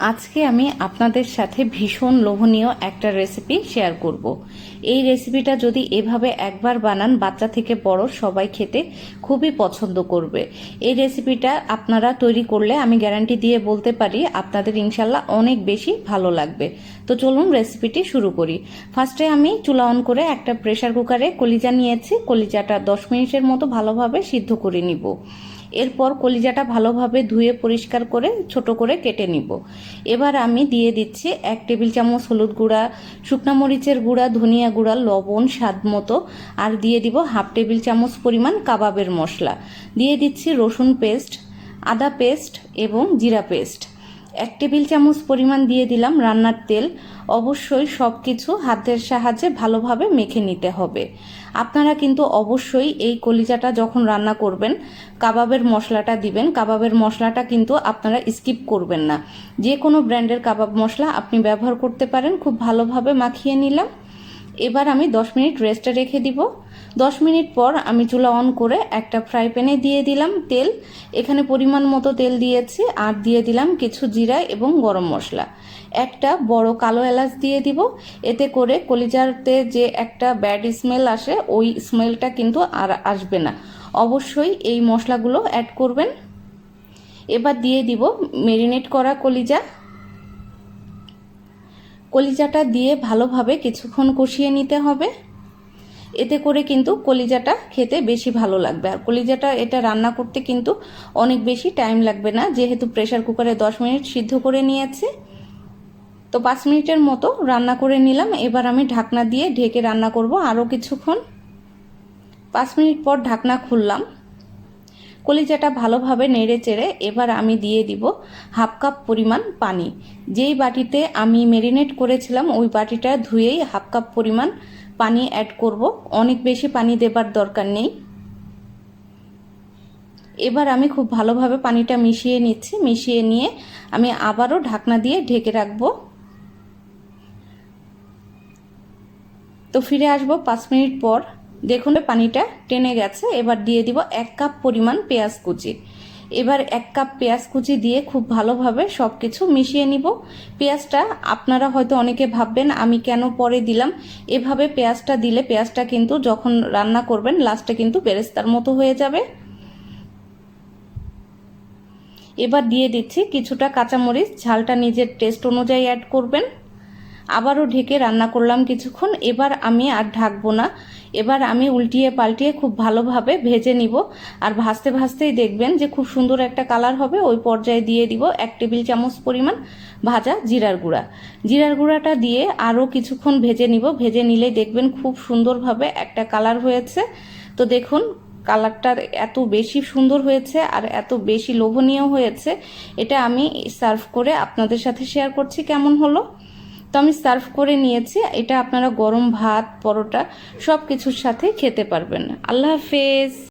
আজকে আমি আপনাদের সাথে ভীষণ লোভনীয় একটা রেসিপি শেয়ার করব। এই রেসিপিটা যদি এভাবে একবার বানান, বাচ্চা থেকে বড় সবাই খেতে খুবই পছন্দ করবে। এই রেসিপিটা আপনারা তৈরি করলে আমি গ্যারান্টি দিয়ে বলতে পারি আপনাদের ইনশাল্লাহ অনেক বেশি ভালো লাগবে। তো চলুন রেসিপিটি শুরু করি। ফার্স্টে আমি চুলা অন করে একটা প্রেসার কুকারে কলিজা নিয়েছি। কলিজাটা 10 মিনিটের মতো ভালোভাবে সিদ্ধ করে নিব। এরপর কলিজাটা ভালোভাবে ধুয়ে পরিষ্কার করে ছোট করে কেটে নিব। এবার আমি দিয়ে দিচ্ছি 1 টেবিল চামচ হলুদ গুঁড়া, শুকনো মরিচের গুঁড়া, ধনিয়া গুঁড়া, লবণ স্বাদ মতো, আর দিয়ে দিব 1/2 টেবিল চামচ পরিমাণ কাবাবের মশলা। দিয়ে দিচ্ছি রসুন পেস্ট, আদা পেস্ট এবং জিরা পেস্ট। 1 টেবিল চামচ পরিমাণ দিয়ে দিলাম রান্নার তেল। অবশ্যই সব কিছু হাতের সাহায্যে ভালোভাবে মেখে নিতে হবে। আপনারা কিন্তু অবশ্যই এই কলিজাটা যখন রান্না করবেন কাবাবের মশলাটা দিবেন। কাবাবের মশলাটা কিন্তু আপনারা স্কিপ করবেন না। যে কোনো ব্র্যান্ডের কাবাব মশলা আপনি ব্যবহার করতে পারেন। খুব ভালোভাবে মাখিয়ে নিলাম। এবার আমি 10 মিনিট রেস্টে রেখে দিব। 10 মিনিট পর আমি চুলা অন করে একটা ফ্রাই প্যানে দিয়ে দিলাম তেল। এখানে পরিমাণ মতো তেল দিয়েছি, আর দিয়ে দিলাম কিছু জিরা এবং গরম মশলা। একটা বড় কালো এলাচ দিয়ে দিব। এতে করে কলিজাতে যে একটা ব্যাড স্মেল আসে, ওই স্মেলটা কিন্তু আর আসবে না। অবশ্যই এই মশলাগুলো অ্যাড করবেন। এবার দিয়ে দিব ম্যারিনেট করা কলিজাটা দিয়ে ভালোভাবে কিছুক্ষণ কষিয়ে নিতে হবে। এতে করে কিন্তু কলিজাটা খেতে বেশি ভালো লাগবে। আর কলিজাটা এটা রান্না করতে কিন্তু অনেক বেশি টাইম লাগবে না, যেহেতু প্রেসার কুকারে 10 মিনিট সিদ্ধ করে নিয়েছি। তো 5 মিনিটের মতো রান্না করে নিলাম। এবার আমি ঢাকনা দিয়ে ঢেকে রান্না করব আরও কিছুক্ষণ। 5 মিনিট পর ঢাকনা খুললাম। কলিজাটা ভালোভাবে নেড়ে চেড়ে এবার আমি দিয়ে দিব 1/2 কাপ পরিমাণ পানি। যেই বাটিতে আমি ম্যারিনেট করেছিলাম ওই বাটিটা ধুয়েই 1/2 কাপ পরিমাণ পানি অ্যাড করব। অনেক বেশি পানি দেবার দরকার নেই। এবার আমি খুব ভালোভাবে পানিটা মিশিয়ে নিচ্ছি। মিশিয়ে নিয়ে আমি আবারও ঢাকনা দিয়ে ঢেকে রাখবো। তো ফিরে আসবো 5 মিনিট পর। দেখুন পানিটা টেনে গেছে। এবার দিয়ে দিব 1 কাপ পরিমাণ পেঁয়াজ কুচি। এবার 1 কাপ পেঁয়াজ কুচি দিয়ে খুব ভালোভাবে সব কিছু মিশিয়ে নিব। পেঁয়াজটা আপনারা হয়তো অনেকে ভাববেন আমি কেন পরে দিলাম। এভাবে পেঁয়াজটা দিলে পেঁয়াজটা কিন্তু যখন রান্না করবেন লাস্টে কিন্তু বেরেস্তার মতো হয়ে যাবে। এবার দিয়ে দিচ্ছি কিছুটা কাঁচামরিচ, ঝালটা নিজের টেস্ট অনুযায়ী অ্যাড করবেন। আবারও ঢেকে রান্না করলাম কিছুক্ষণ। এবার আমি আর ঢাকবো না। এবার আমি উল্টিয়ে পাল্টিয়ে খুব ভালোভাবে ভেজে নিব। আর ভাজতে ভাজতেই দেখবেন যে খুব সুন্দর একটা কালার হবে। ওই পর্যায়ে দিয়ে দিব 1 টেবিল চামচ পরিমাণ ভাজা জিরার গুঁড়া। জিরার গুঁড়াটা দিয়ে আরও কিছুক্ষণ ভেজে নিব। ভেজে নিলেই দেখবেন খুব সুন্দরভাবে একটা কালার হয়েছে। তো দেখুন কালারটা এত বেশি সুন্দর হয়েছে আর এত বেশি লোভনীয় হয়েছে। এটা আমি সার্ভ করে আপনাদের সাথে শেয়ার করছি কেমন হলো। তো আমি সার্ভ করে নিয়েছি। এটা আপনারা গরম ভাত, পরোটা সব কিছুর সাথে খেতে পারবেন। আল্লাহ হাফেজ।